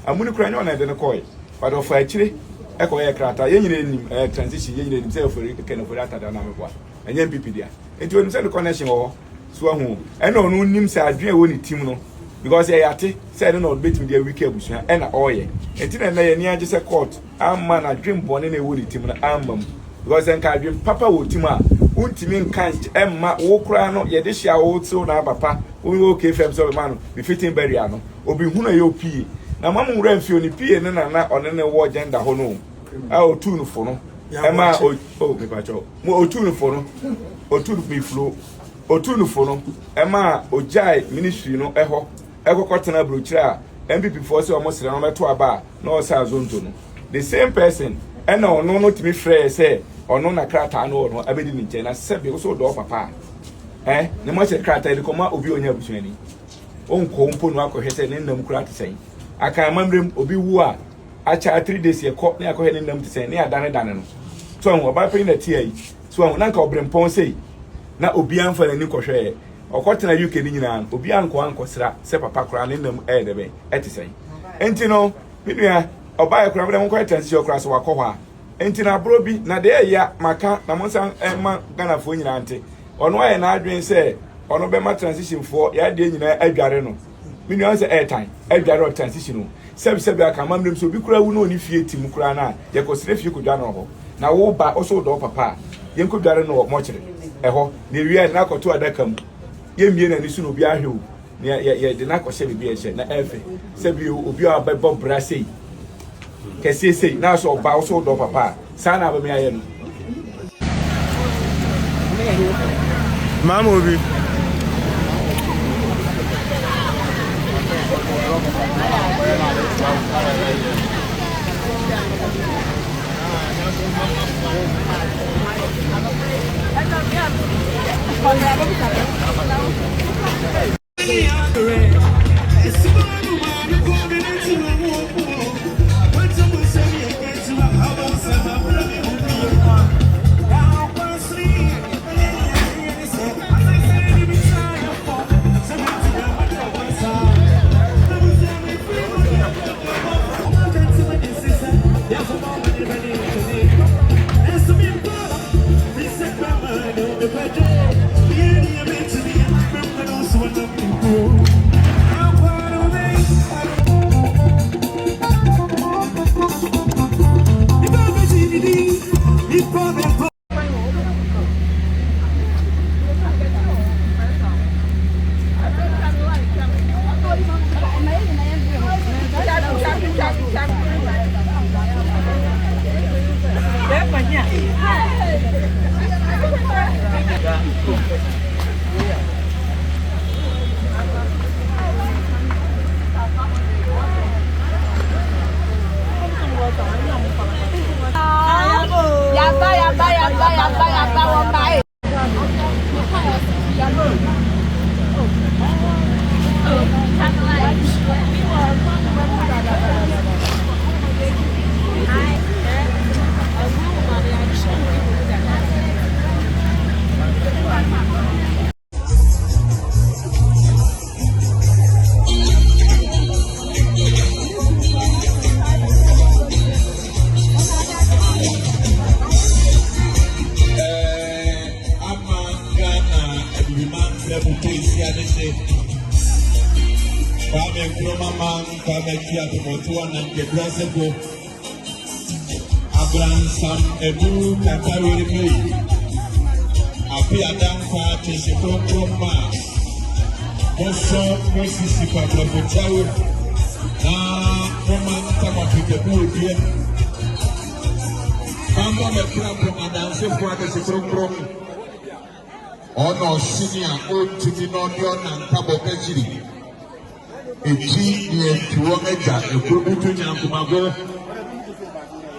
amuni kura nyo na de ne koy but of achire ekoye krata ye nyine nim transition ye nyine nim say ofori ken ofori atada na meboa enye MPP dia enti onim say the connection wo so ahu ena onu nim say adwen wo ni team no because ye yate say no bet me dia week abusu ena oye enti na ye ni age say court amma na adwen bone na wo ni team na amma because enka adwen papa wo team a untimi nkan emma wo kura no ye de hia wo tso na papa wo okay fam so man be fitting burial no obi hu na ye opie na mamu wura mfi oni pie ne na one ne wo agenda ho no a otu no fo no ema o me pa cho mo otu no fo no otu no be flow otu no fo no ema ojai ministry no eho ekokotena brochira MPP for say omo sere no meto aba na o sa zonto no the same person ena ono no timi frɛ say ono na krata no no abedi ni nche na sebe so do papa ne mo che krata ile koma obi onya busuani onko mpo no akohwese ne nam krata sen aka mamrem obi wu a acha 3 days ye ko ne akohwe ne nam tsen ne adane dane no so an oba pin na tie yi so an na nka obrempon sei na obi anfa na ni kohwe okotena UK ni nyina obi anko sra se papa kra ne nam debe etisen enti no minua oba ye kra bele mo ko transition kra so wakọ enti na bro bi na de ya maka na monsan ma Ghana fo nyina ante ono aye na adwen se ono be ma transition fo ya de nyina adware no minua se airtime adware of transition no sebi aka mamrem so bi kura wu no ni fie tim kura na ye ko sire fie ko dwa no ho na wo ba oso do papa ye ko dware no mo kire eho na wi na akoto adaka mu ye mie na ni su no bi ahwe o ye de na ko hye bi hye na efe sebi obi a ba bo brasei kese sei na so ba oso do papa sana ba me aye no mama obi Abransam ebu kakari me api adam kwa tese kroma boso mosisi kwa profotawo na kroma kama fitebu die kamba me kroma adam se kwa tese kroma ono senior ontimi no dio na nkabo kachiri eji ni tuwo meja ekrubutu nyankumago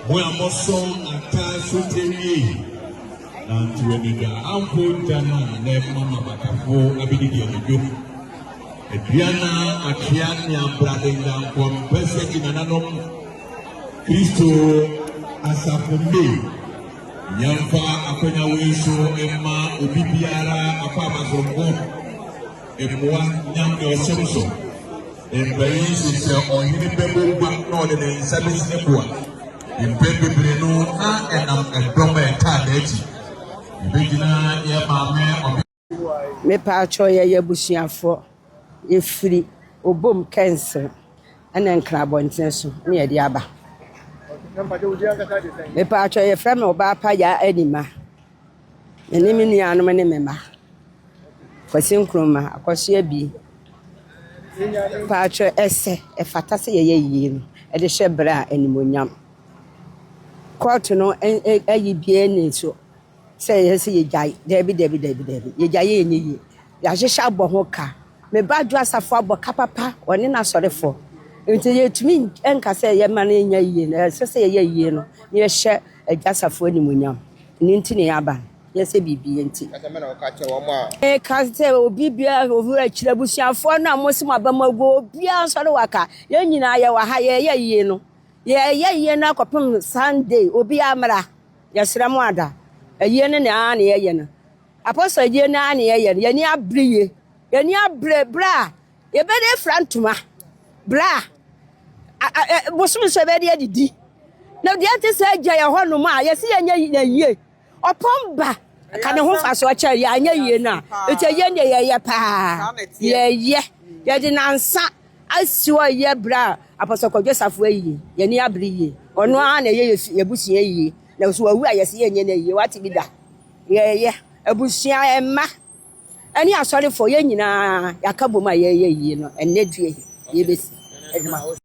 mo amoso ata sotewie na tuweniga ampo dana na mama bakafo abididi edo ediana akiani ambrade ndanko mpese kinananom Kristo asafumbe nyamfa akwenya weso emma obibiara apa mazongo emwa nyamde osemso embayi se ohiri bebogba no the service ne kwa impembebre no na enam edoma eta da echi ibegina ye maame me pa cho ye busuafo ye free obom cancer ana nkra bonten so na ye di aba me pa cho ye frame oba pa ya anima eni mi nuanom ne mema kwasi nkroma akwasi abi pa cho ese e fata se ye yie no e de hye bra animonyam court no ayi bie ni so say yes ye jai debi ye jai ye nyi ya hyehyɛ abɔ ho ka me ba du asafo abɔ ka papa one na sɔrefo nti ye tumi enka say ye ma na nya yie na say ye yie no ye hye agasafo animonyam ni nti ne aba ye se bibi nti ka say obi bia ovura kyira busuafo na mosim abamago obi ansɔre waka ye nyina ye wa ha ye yie no ye na kopem Sunday obi amra ye sra mo ada aye ne na na ye no apostle ye na na ye ni abriye ye ni abre bra ye be de frantuma bra bosum so be de didi na de ante se agya ye ho no ma ye se ye nya yie opomba ka ne ho fa so cha ye anya yie na ete ye ne ye pa ye de nansa asiwo ye bra apostle ko Joseph ayi ye ni abriye ono a na ye busia yi na so wawu ayese ye nye na yi wati bi da ye abusia emma ani asori fo ye nyina yakabo ma ye yi no enne due ye besi edma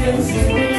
Yes.